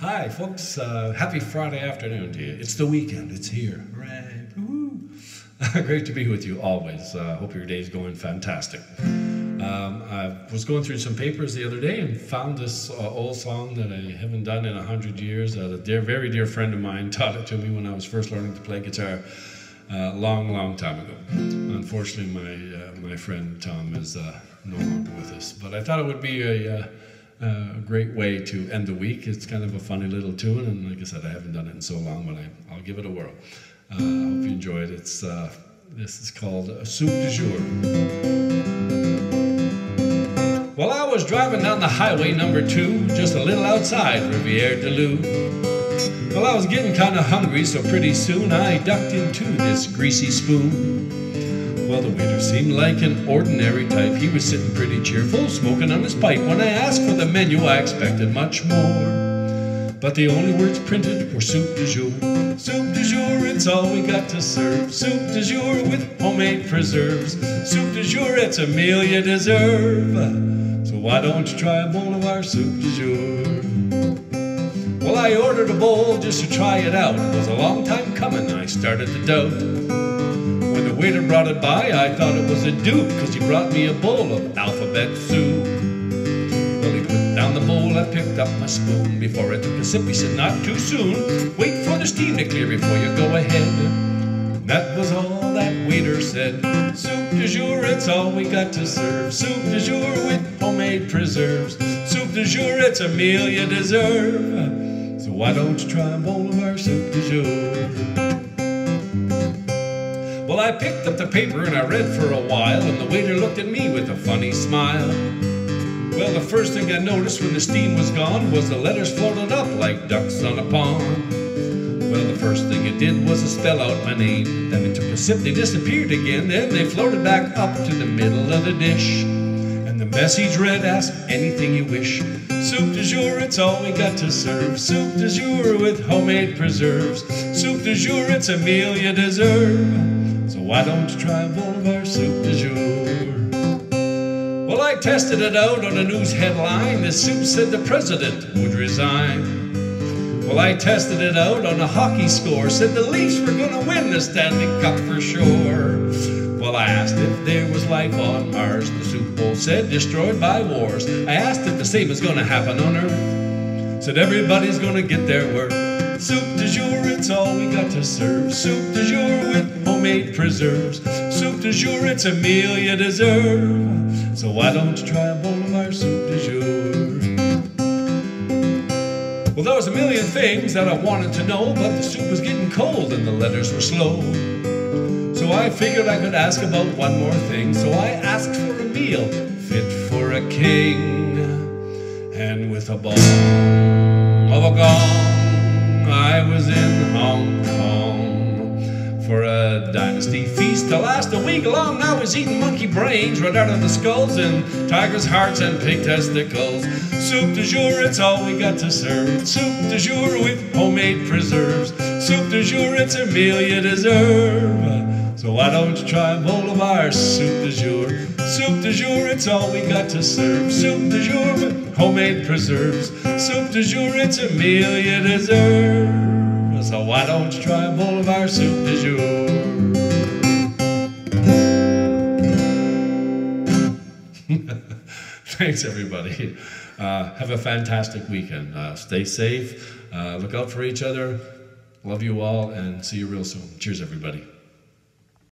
Hi, folks. Happy Friday afternoon to you. It's the weekend. It's here. Right. Woo. Great to be with you always. Hope your day's going fantastic. I was going through some papers the other day and found this old song that I haven't done in 100 years. A very dear friend of mine taught it to me when I was first learning to play guitar long time ago. Unfortunately, my friend Tom is no longer with us. But I thought it would be a great way to end the week. It's kind of a funny little tune, and like I said, I haven't done it in so long, but I'll give it a whirl. Hope you enjoy it. This is called Soup du Jour. Well, I was driving down the highway number 2, just a little outside Rivière de Loup. Well, I was getting kind of hungry, so pretty soon I ducked into this greasy spoon. Well, the waiter seemed like an ordinary type. He was sitting pretty cheerful, smoking on his pipe. When I asked for the menu, I expected much more. But the only words printed were soup du jour. Soup du jour, it's all we got to serve. Soup du jour with homemade preserves. Soup du jour, it's a meal you deserve. So why don't you try a bowl of our soup du jour? Well, I ordered a bowl just to try it out. It was a long time coming, I started to doubt. When the waiter brought it by, I thought it was a dupe, cause he brought me a bowl of alphabet soup. Well, he put down the bowl, I picked up my spoon. Before I took a sip, he said, not too soon. Wait for the steam to clear before you go ahead. That was all that waiter said. Soup du jour, it's all we got to serve. Soup du jour with homemade preserves. Soup du jour, it's a meal you deserve. So why don't you try a bowl of our soup du jour? Well, I picked up the paper and I read for a while, and the waiter looked at me with a funny smile. Well, the first thing I noticed when the steam was gone was the letters floated up like ducks on a pond. Well, the first thing it did was to spell out my name. Then it took a sip, they disappeared again. Then they floated back up to the middle of the dish. And the message read, ask anything you wish. Soup du jour, it's all we got to serve. Soup du jour with homemade preserves. Soup du jour, it's a meal you deserve. So why don't you try a bowl of our soup du jour? Well, I tested it out on a news headline. The soup said the president would resign. Well, I tested it out on a hockey score. Said the Leafs were gonna win the Stanley Cup for sure. Well, I asked if there was life on Mars. The soup bowl said destroyed by wars. I asked if the same is gonna happen on Earth. Said everybody's gonna get their worth. Soup du jour, it's all we got to serve. Soup du jour with homemade preserves. Soup du jour, it's a meal you deserve. So why don't you try a bowl of our soup du jour? Well, there was a million things that I wanted to know, but the soup was getting cold and the letters were slow. So I figured I could ask about one more thing. So I asked for a meal fit for a king. And with a ball of a gong, I was in Hong Kong for a dynasty feast to last a week long. I was eating monkey brains right out of the skulls and tigers' hearts and pig testicles. Soup du jour, it's all we got to serve. Soup du jour with homemade preserves. Soup du jour, it's a meal you deserve. So why don't you try a bowl of our soup du jour? Soup du jour, it's all we got to serve. Soup du jour with homemade preserves. Soup du jour, it's a meal you deserve. So why don't you try a bowl of our soup du jour? Thanks, everybody. Have a fantastic weekend. Stay safe. Look out for each other. Love you all, and see you real soon. Cheers, everybody.